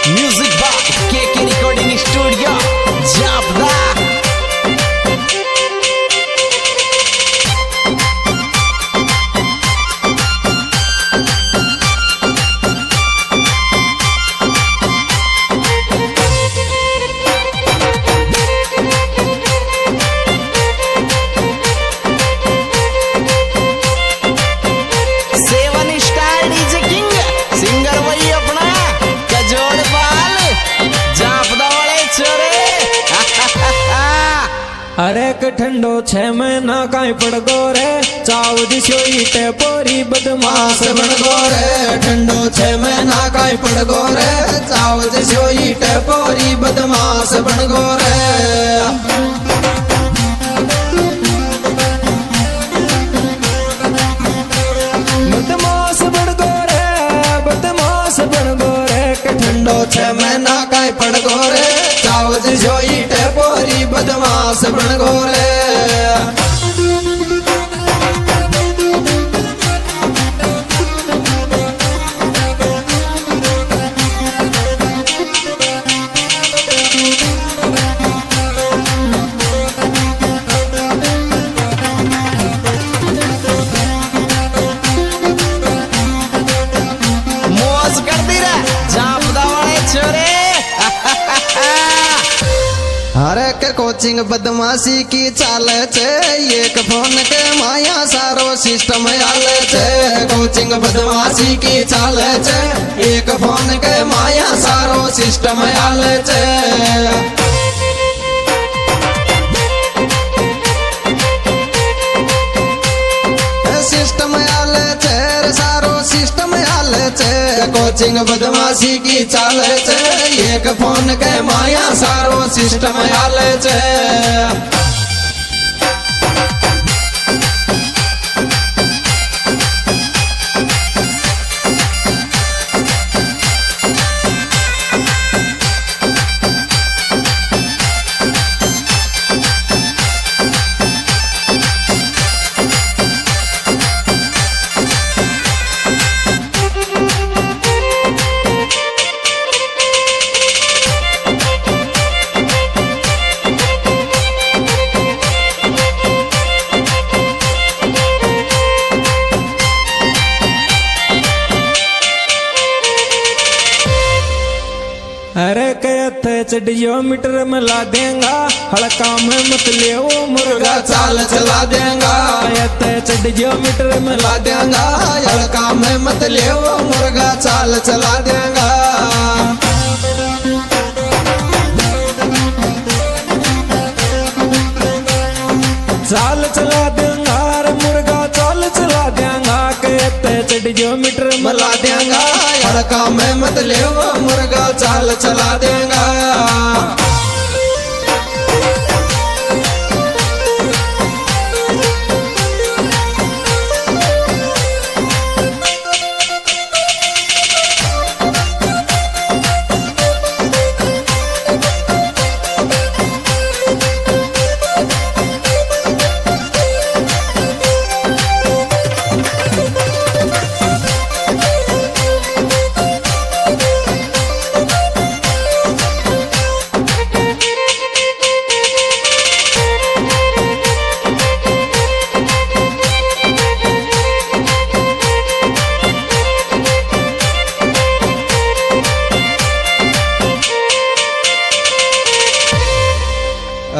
Music by के recording studio जापदा। अरे ठंडो 6 महीना काई पड़ गो रे चाव दिशो ईटे पोरी बदमाश बन गो रे। ठंडो 6 महीना काई पड़ गो रे चाव दिशो ईटे पोरी बदमाश बन गो रे। बदमाश बन गो रे बदमाश बन गो रे ठंडो 6 महीना काई पड़ गो रे चाव दिशो ईटे पोरी बदमाश बन गो रे। मौज करती रे जापदा वाले छोरे। हरे के कोचिंग बदमाशी की चाल छे एक फोन के माया सारो सिस्टम आल छे। कोचिंग बदमाशी की चाल छे एक फोन के माया सारो सिस्टम आल छे। सिस्टम आल छे सारो सिस्टम आल छे। कोचिंग बदमाशी की चाल छे एक फोन के माया सारो सिस्टम आल छे। अरे कहते चढ़ियो मीटर में ला देंगा हड़का में मत ले वो मुर्गा चाल चला देंगा। कहते चढ़ियो मीटर में ला देंगा हड़का में मत ले वो मुर्गा चाल चला देंगा। चाल चला देंगा रे मुर्गा चाल चला देंगा। कहते चढ़ियो मीटर में ला देंगा हड़का में मत ले वो मुर्गा चाल चला देंगा।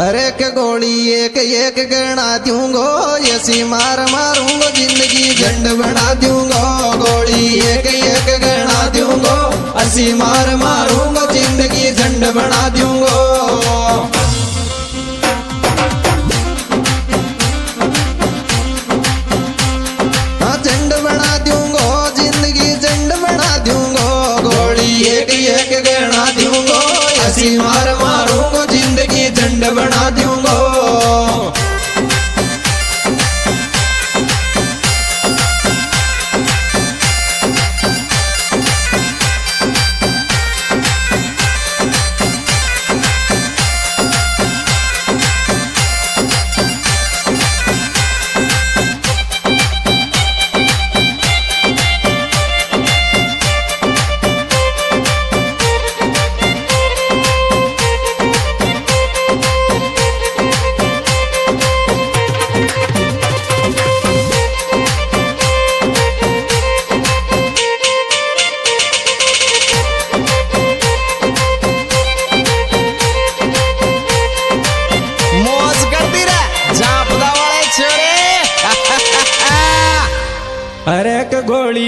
अरे के गोली एक एक गणा दूंगो ऐसी मार मारूंगो जिंदगी झंड बना दूंगो। गोली एक एक गणा दूंगो ऐसी मार मारूंगो जिंदगी झंड बना दूंगो। झंड बना दूंगो जिंदगी झंड बना दूंगो। गोली एक एक गणा दूंगो ऐसी मार मारूंगो जिंदगी झंड बना दूंगो।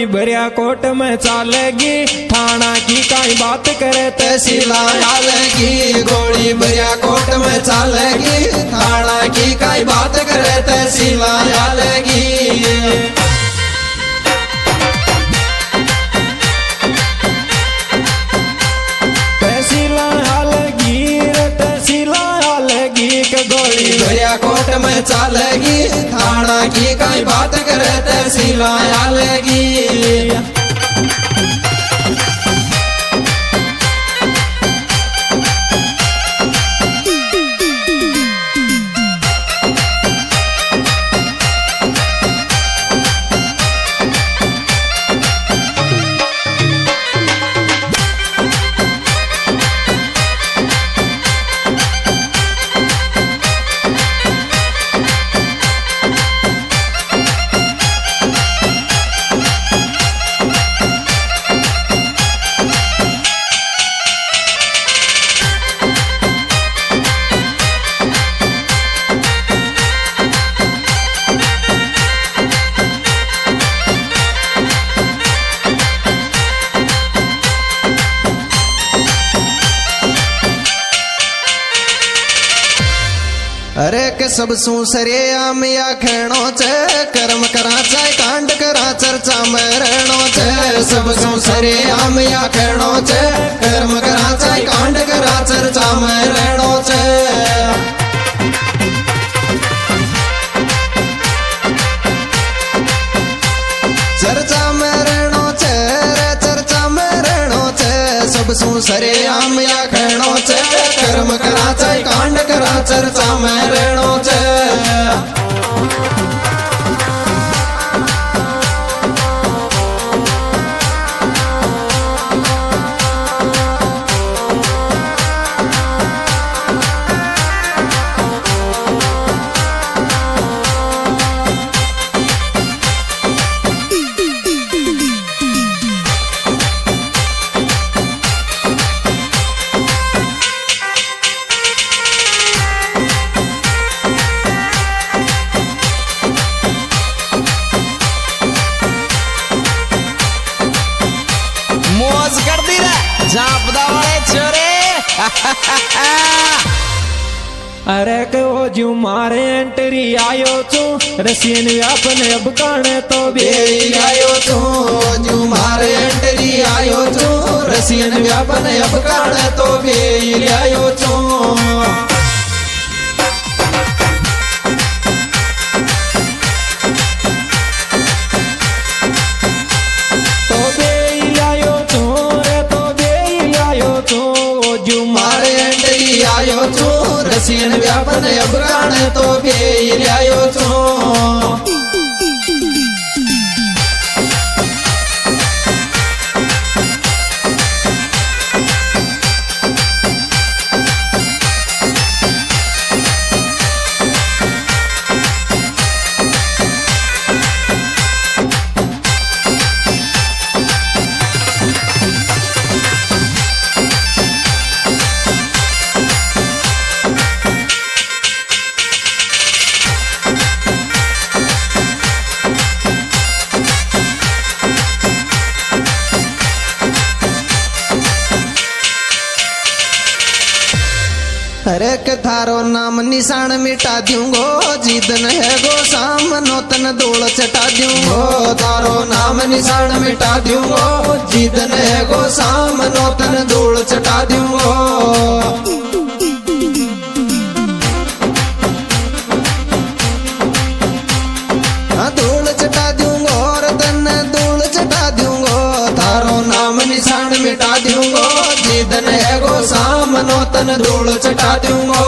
भरिया कोर्ट में चालेगी, थाना की काई बात करे तहसील आलेगी, गोली भरिया कोर्ट में चालेगी, थाना की काई बात करे तहसील आलेगी। भैया कोर्ट में चालेगी, थाना की कई बात करे तहसील आलेगी। अरे के सब सूसरे आम या खेणो छे, कर्म करा चाहे कांड करा चर्चा में रहनो छे। सब सूसरे आम या खेणो छे, कर्म करा चाहे कांड करा चर्चा में रहनो छे। चर्चा में रहनो छे रे, चर्चा में रहनो छे। सब सूसरे आम या खेणो छे, कर्म करा चाहे कांड करा चर्चा में रहनो छे। मौज कर दी रे झापदा वाले छोरे। अरे के वो जू मारे एंट्री आयो छू, रसियन व्यापन अब काने तो बे आयो छू, जू मारे एंट्री आयो छू, रसियन व्यापन अब काने तो बे आयो छू। आयो छू, रसियन व्यापन अब काने तो बे आयो छू। हरे के थारो नाम निशान मिटा दूंगो, जीतन है गो सामनो तन धूल चटा दूंगो। थारो नाम निशान मिटा दूंगो, जीतन है गो सामनो तन धूल चटा दूंगो। धूल चटा दूंगो और तन धूल चटा दूंगो। थारो नाम निशान मिटा दूंगो, जीतन है गो सामनो तन धूल चटा दूंगो।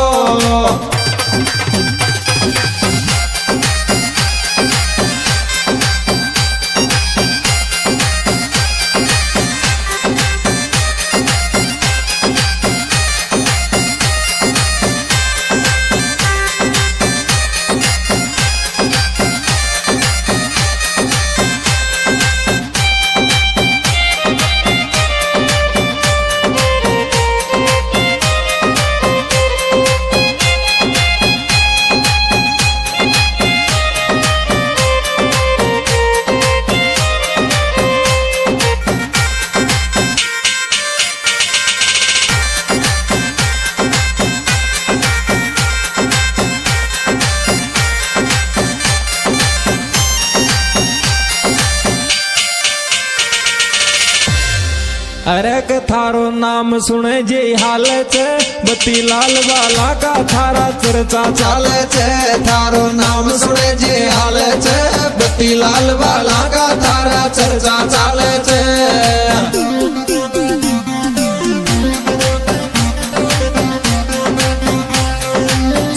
अरे के थारो नाम सुने जे हाल छे बत्ती लाल वाला का थारा चर्चा चाले छे थारो नाम सुने जे हाल छे बत्ती लाल वाला का थारा चर्चा चाले छे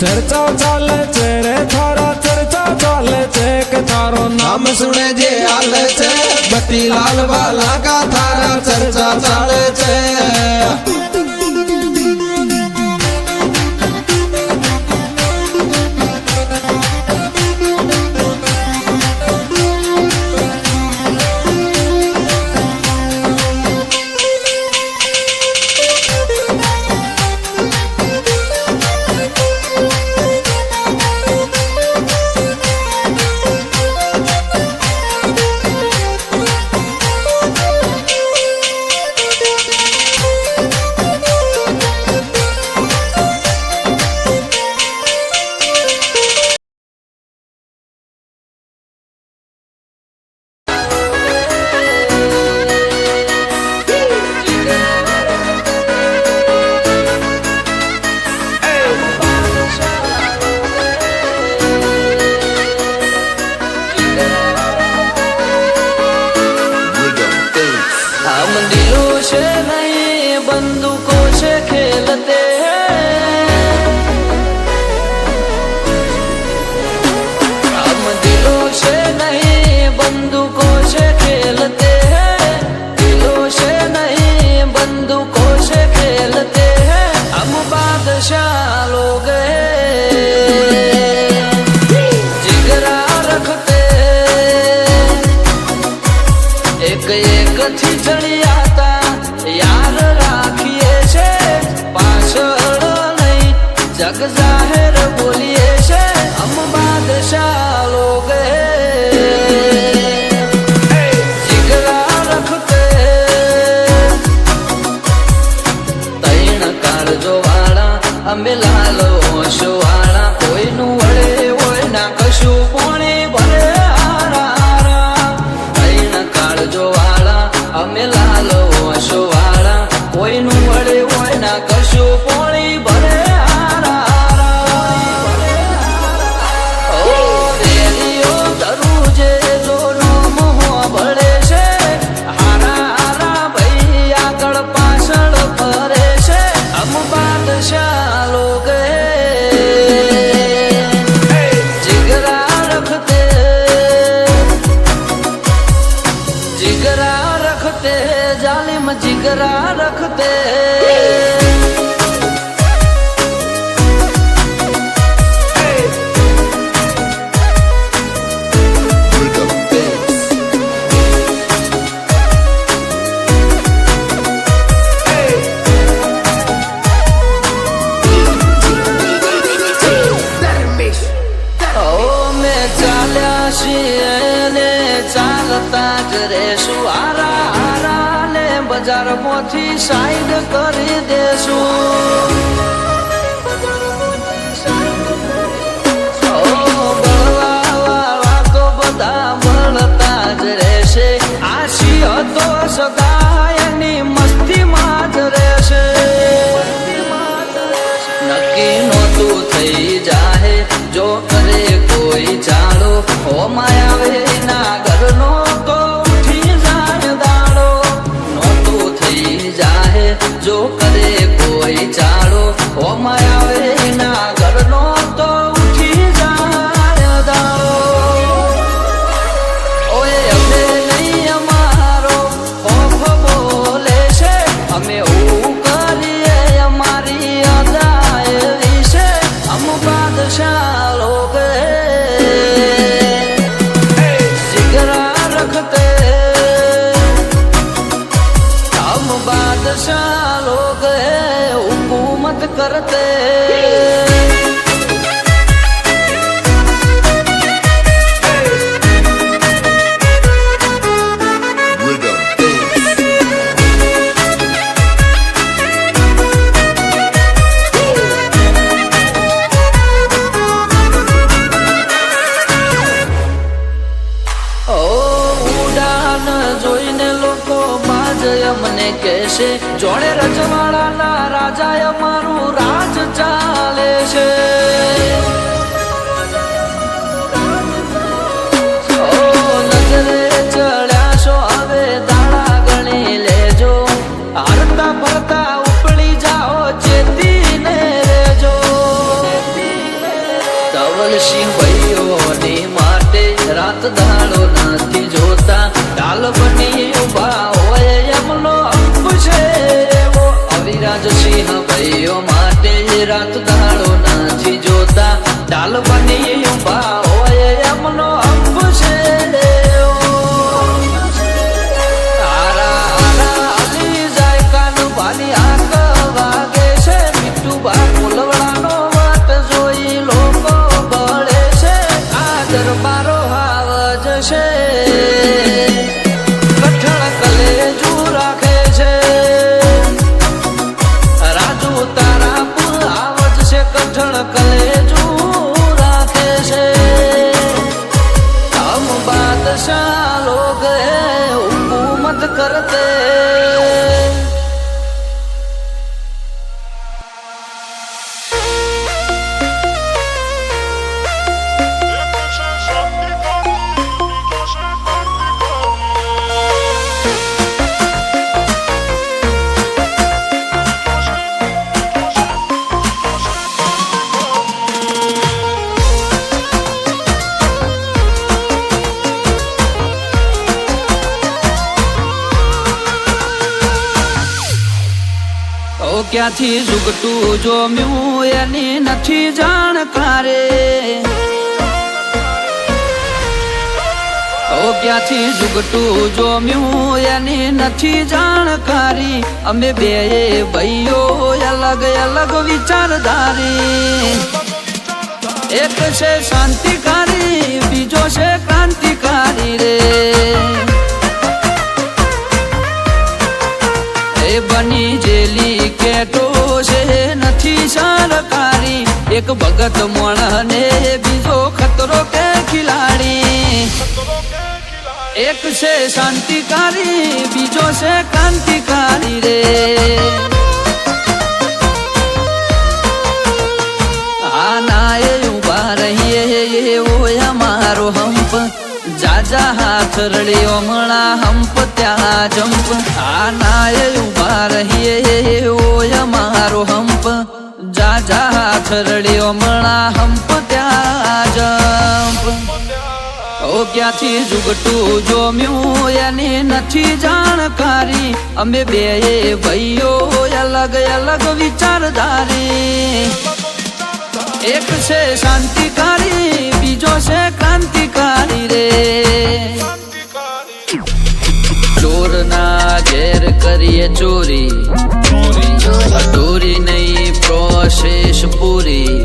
चर्चा चाले छे रे थारा चर्चा चाले छे के थारो नाम नाम सुने जे हाल छे बत्ती लाल वाला का थारा चर्चा चाले छे हम दिलों से नहीं बंदूकों से खेलते हैं हम दिलों से नहीं बंदूकों से खेलते हैं दिलों से नहीं बंदूकों से खेलते हैं हम बादशाह लोग जिगरा रखते एक थी चढ़ियाता यार राखिए से पाछળ नहीं जग जाहिर बोलिए से हम बादशाह लोग जिगरा रखते तैण काळजो वाला अमे लालो ओशो वाला कोई नु वळे होय ना कशु पोणी भरे અમે લાલો ઓશો વાળા કોઈનું વડે હોય ના કશું પોણી ભરે રેલીઓ ધરું જે જોનો મોહ ભળે છે હારા હારા ભાઈ આગળ પાછળ ફરે છે અમ બાદશાહ લોગ जिगरा रखते जिगरा रखते जालिम जिगरा रखते ओ मैं चाल्या છીએ ચાલતા જ રેશું આરા બજાર મોથી સાઈડ કરી દેશું બળવા વાળા તો બધા બળતા જ રહેશે આશી હતો સદાયની મસ્તીમાં જ રહેશે નક્કી નહોતું થઈ જાહે જો કરે કોઈ ચાલો હો માયાવે ના ઘરનો તો जो करे कोई चालो ओ मायावे ना घरनो तो उठी जाए दाड़ो ओए अमे नहीं अमारो खौफ बोले छे अमे ऊ करिए अमारी अदायरी छे हम बादशाह लोग जिगरा रखते हम बादशाह लोग हुकूमत करते મને કે જોડે રજવાડાના રાજા અમારું રાજ ચાલે છે. ઓ નજરે ચડ્યા છો હવે દાડા ગણી લેજો, હરતા ફરતા ઉપડી જાઓ ચેતીને રેજો. ધવલસિંહ ભાઈઓની માટે રાત દાડો નથી જોતા, ડાલ બની ઉભા હોય એમનો અંક છે એવો. અવિરાજસિંહ ભાઈઓ માટે રાત દાડો નથી જોતા, ડાલ બની ઉભા હોય એમનો અંક છે એવો. હારા હારા હાલી જાય કાન ભાલી આંખ વાગે છે, મીઠુબા કોલવડાનો વાટ જોઈ લોકો બળે છે. આ દરબારો હાવ જશે, કઠણ કલેજુ રાખે છે. રાજુ તારા આવજ છે, કઠણ કલેજુ રાખે છે. હમ બાદશાહ લોગ હૈ હુકૂમત કરતે. ક્યાંથી ઝુકટું જોમ્યું એની નથી જાણકારે. ક્યાંથી ઝુકટું જોમ્યું એની નથી જાણકારી. અમે બે ભાઈઓ અલગ અલગ વિચારધારી, એક છે શાંતિકારી બીજો છે ક્રાંતિકારી રે. એ બની જેલી કેટો છે નથી સરકારી, એક ભગત મોણ ને બીજો ખતરો કે ખિલાડી. એક છે શાંતિકારી બીજો છે ક્રાંતિકારી રે. આના એ ઉભા રહીએ એવો અમારો હંપ, જાજા હાથ રડ્યો હમણાં હંપ ત્યાં જંપ. આના એ ઉભા રહીએ એવો અમારો હંપ, જાજા હાથ રડ્યો હમણાં હંપ ત્યાં જંપ. ક્યાંથી ઝુકટું જોમ્યું એની નથી જાણકારી. અમે બે ભાઈઓ અલગ અલગ વિચારધારી, એક છે શાંતિકારી બીજો છે ક્રાંતિકારી રે. ચોરના ઘેર કરીએ ચોરી, અધૂરી નહીં પ્રોસેસ પૂરી.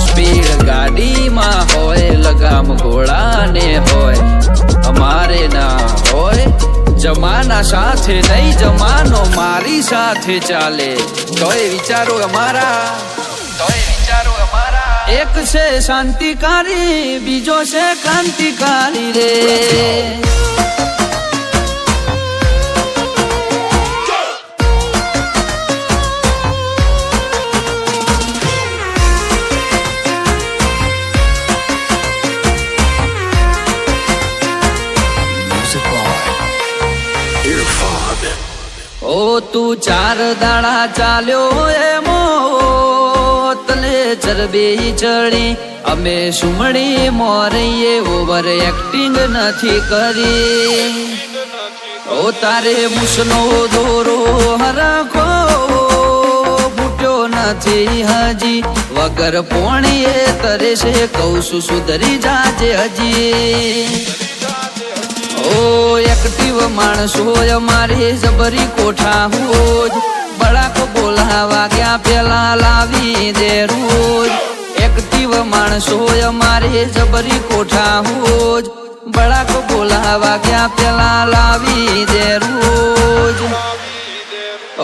સ્પીડ ગાડીમાં હોય લગામ ઘોડાને હોય, અમારે ના હોય. જમાના સાથે નહીં જમાનો મારી સાથે ચાલે, તોય વિચારો અમારા, તોય વિચારો અમારા. એક છે શાંતિકારી બીજો છે ક્રાંતિકારી રે. ઓ તું ચાર દાડા ચાલ્યો એમો તને ચરબી ચડી. અમે સુમડી મોરઈએ ઓવર એક્ટિંગ નથી કરી. ઓ તારે મુસનો દોરો હરખો ફૂટ્યો નથી હજી, વગર પોણીએ તરે છે કઉ છું સુધરી જાજે હજી. ઓ એક્ટિવ માણસો અમારે જબરી કોઠા હોજ, બળાક બોલાવા ગયા પેલા લાવી દે રોજ. એક્ટિવ માણસો અમારે જબરી કોઠા હોજ, બળાક બોલાવા ગયા પેલા લાવી દે રોજ.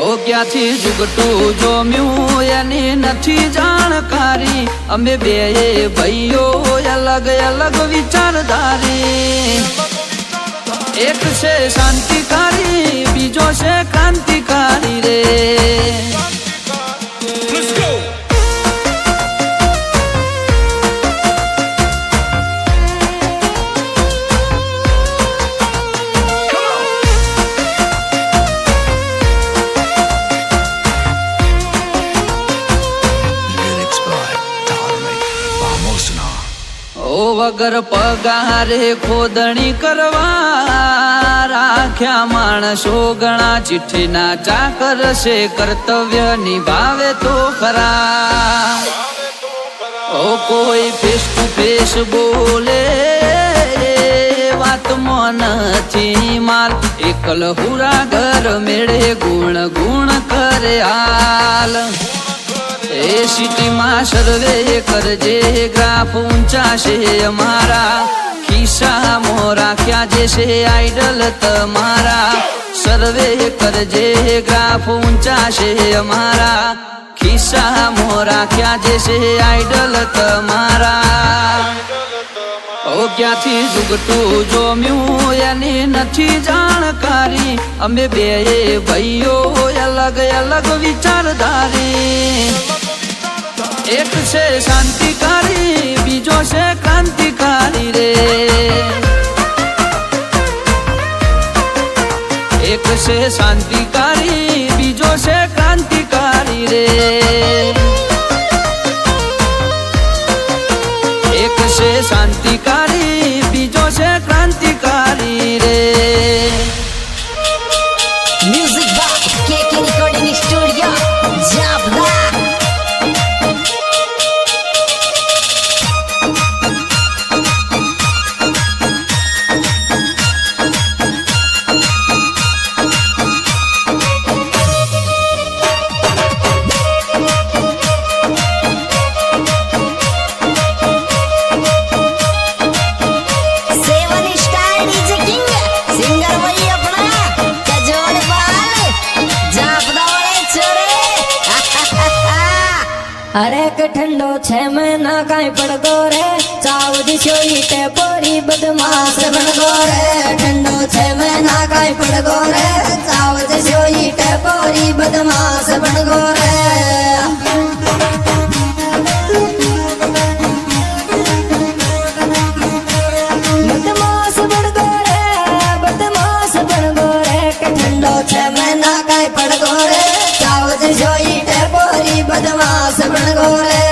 ઓ ક્યાંથી ઝુકટું જોમ્યું એની નથી જાણકારી. અમે બે ભાઈઓ અલગ અલગ વિચારધારી, એક છે શાંતિકારી બીજો છે क्रांतिकारी रे। ओ वगर पगारे खोदणी करवा राख्या माणसो गणा चिठ्ठीना चाकर से कर्तव्य निभावे तो खरा। ओ कोई फेस टू फेस बोले वात मन थी माल एकल हुरा घर मेड़े गुण गुण करे हाल। ए सिटी में सर्वे करजे ग्राफ ऊंचा से हमारा खिस्सा मोरा क्या जैसे आइडल तुम्हारा। सर्वे करजे ग्राफ ऊंचा से हमारा खिस्सा मोरा क्या जैसे आइडल तुम्हारा। ओ क्या थी जुगटू जो म्यू यानी नथी जानकारी अमे बे भाईओ अलग अलग विचारधारी। एक से शांतिकारी बीजो से क्रांतिकारी रे। एक से शांतिकारी बीजो से क्रांतिकारी रे। एक से शांतिकारी बीजो से क्रांतिकारी रे। Music box KK recording studio जाफरा। अरे के ठंडो 6 महीना काई पड़ गो रे चाव दिशो ईटे पोरी बदमाश बन गो रे। ठंडो 6 महीना काई पड़ गो रे चाव दिशो ईटे पोरी बदमाश बन गो रे। बदमाश बन गो रे बदमाश बन गो रे। के ठंडो 6 महीना काई पड़ गो रे चाव दिशो ईटे पोरी बदमाश बन गो रे।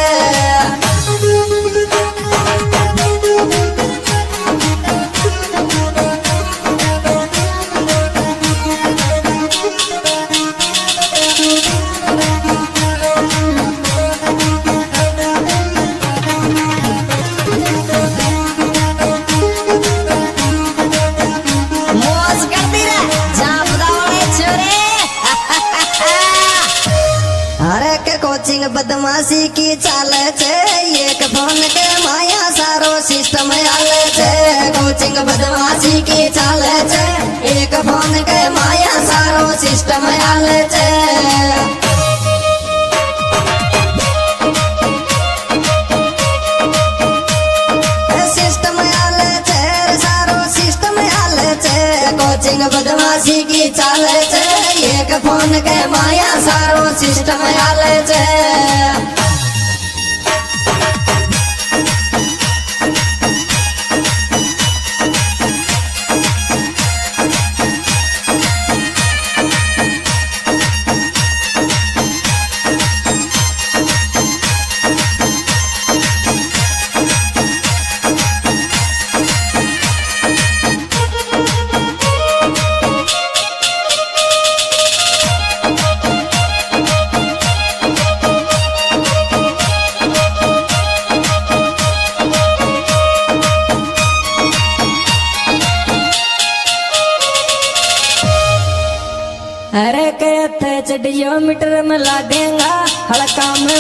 कोचिंग बदमाशी की चाले छे एक फोन के माया सारो सिस्टम आले छे। कोचिंग बदमाशी की चाले छे एक फोन के माया सारो सिस्टम आले छे। सिस्टम आले छे सारो सिस्टम आले छे। कोचिंग बदमाशी की चाले छे एक फोन के माया सारो सिस्टम आले छे। अरे के थे चढ़ियो मीटर में ला देगा हड़का में